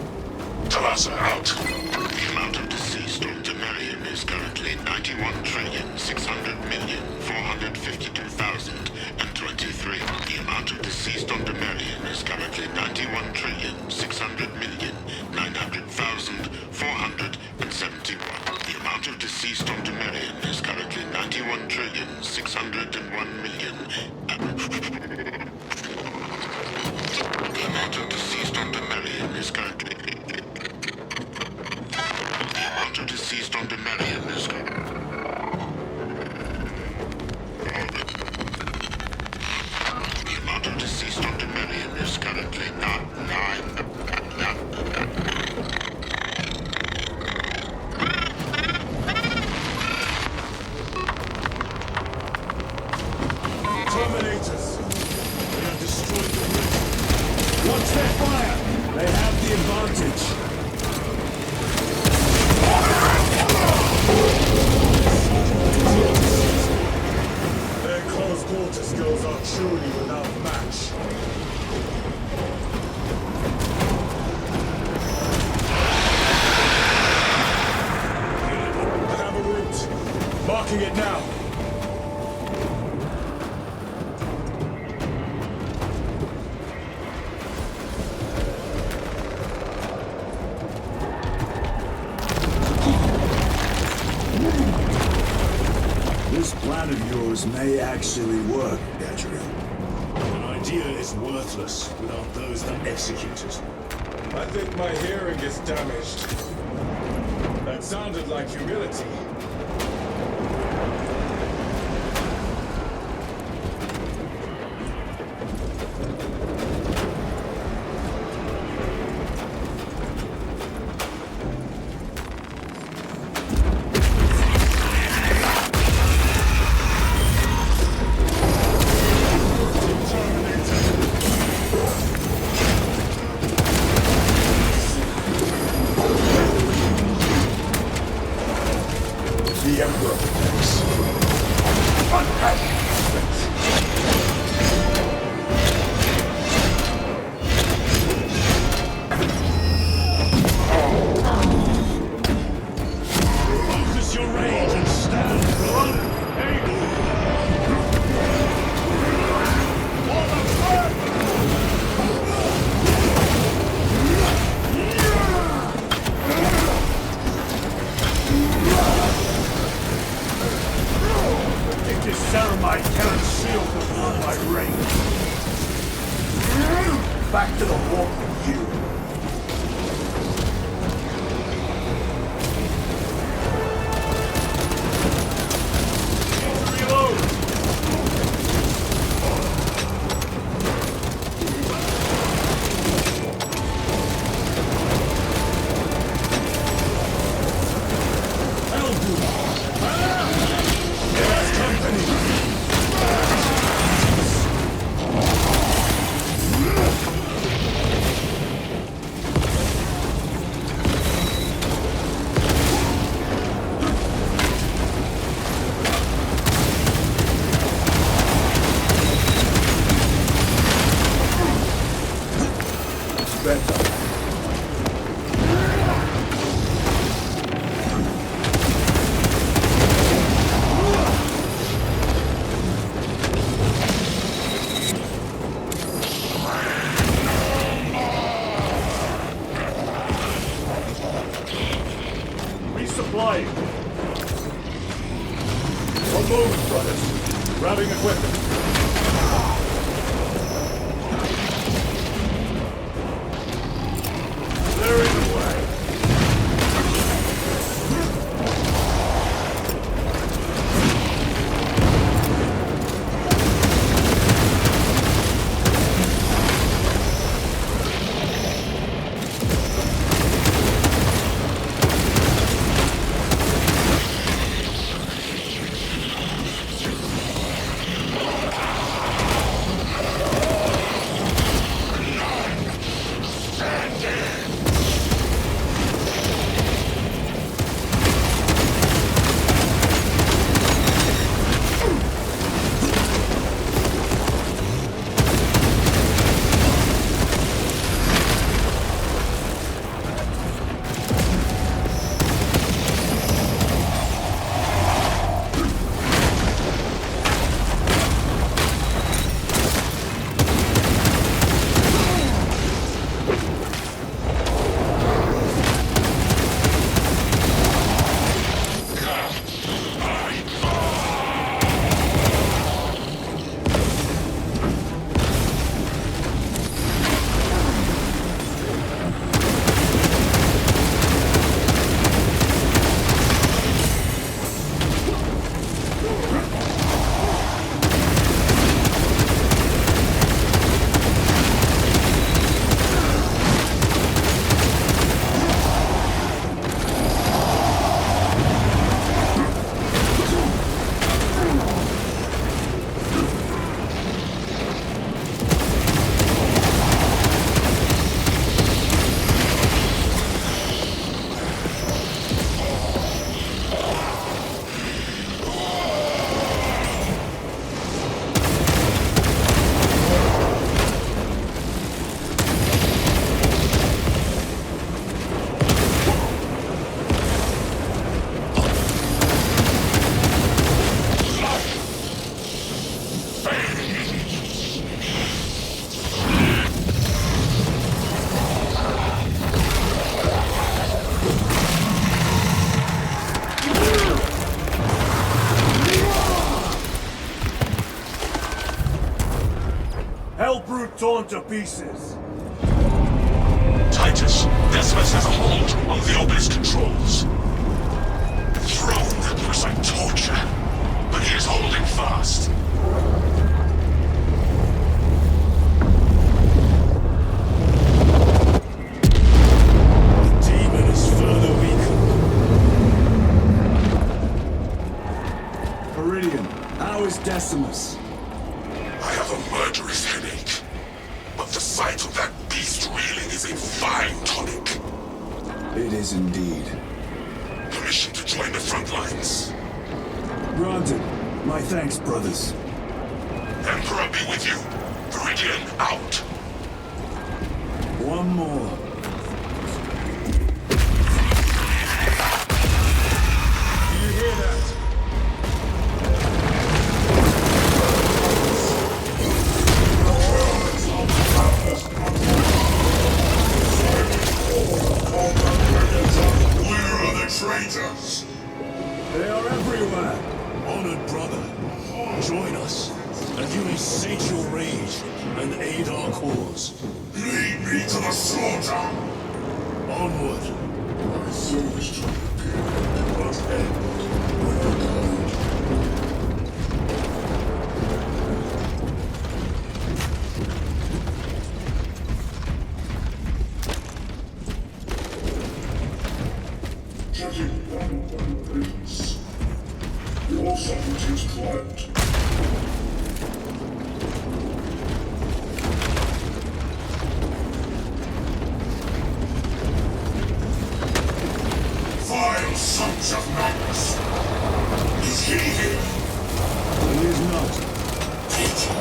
Talassa out. The amount of deceased on Temerium is currently 91,600,452,023. The amount of deceased on Temerium is currently 91,600,900,471. The amount of deceased on Temerium is currently 91,601,000,000. The amount of deceased on Temerium is currently... The amount of deceased on Temerium is... The amount of deceased on Temerium is currently not 9... Terminators! They have destroyed the rift. Watch their fire! They have the advantage. Their close quarter skills are truly without match. I have a route. Marking it now. This plan of yours may actually work, Gadriel. An idea is worthless without those that execute it. I think my hearing is damaged. That sounded like humility. Ceramite cannot shield them beyond my range. Back to the warp with you. Reload! Resupplying. One moment, brothers. Grabbing equipment. Clearing the way. Torn to pieces. Titus, Decimus has a hold on the obelisk controls. Throne looks like torture, but he is holding fast. The demon is further weakened. Meridian, how is Decimus? I have a murderous headache. But the sight of that beast reeling is a fine tonic. It is indeed. Permission to join the front lines. Granted. My thanks, brothers. Emperor be with you. Meridian out. One more. Do you hear that? Where are the traitors? They are everywhere. Honored brother, join us, and you may sate your rage and aid our cause. Lead me to the slaughter! Onward. My service to begin, but end with the code. Checking 1-1 rings. Your subject client. Vile sons of madness! Is he here? He is not. Pity.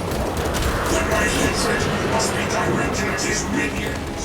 Then my hatred must be directed at his minions.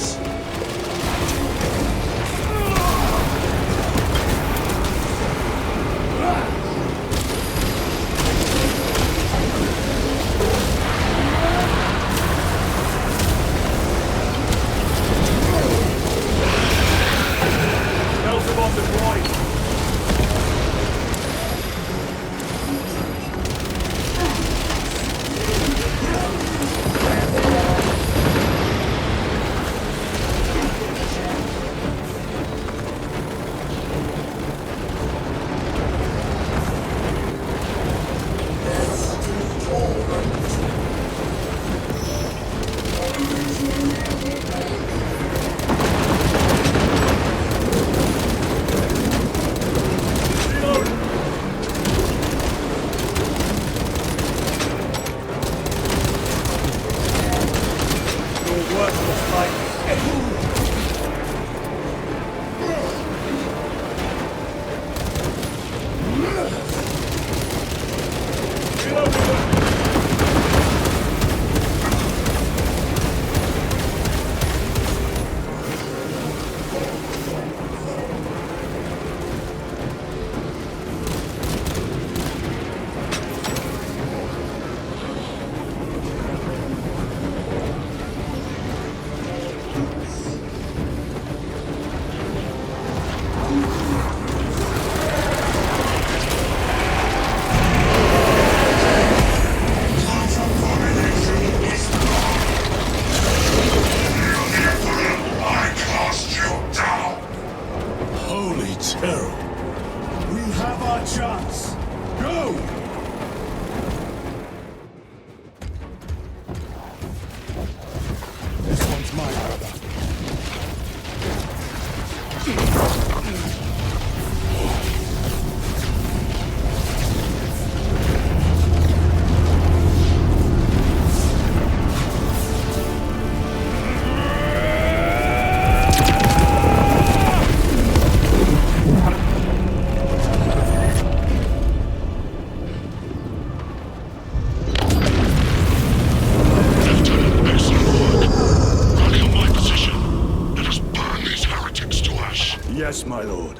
Yes, my lord.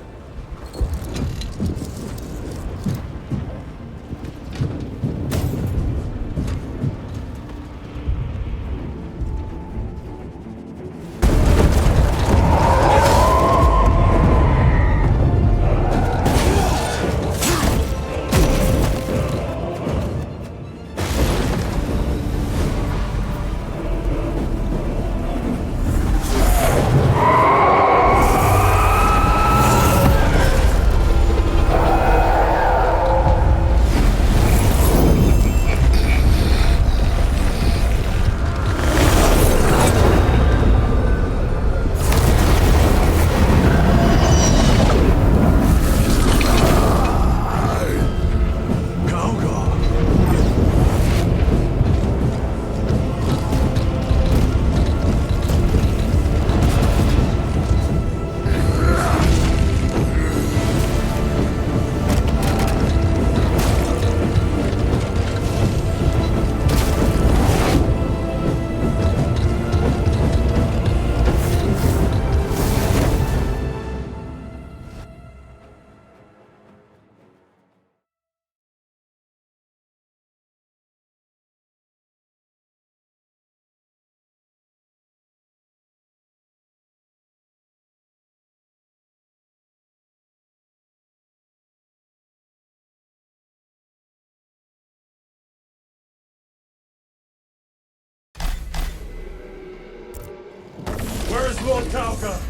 Lord Kalka!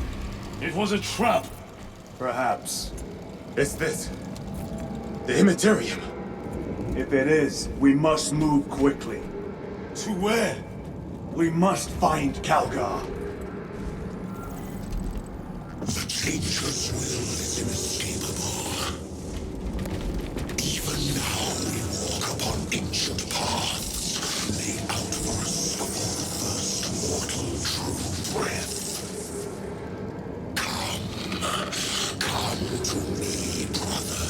It was a trap. Perhaps. It's this. The Immaterium. If it is, we must move quickly. To where? We must find Kalka. The Changer's will is inescapable. Even now we walk upon ancient paths, laid out for us before the first mortal true breath. Come to me, brother.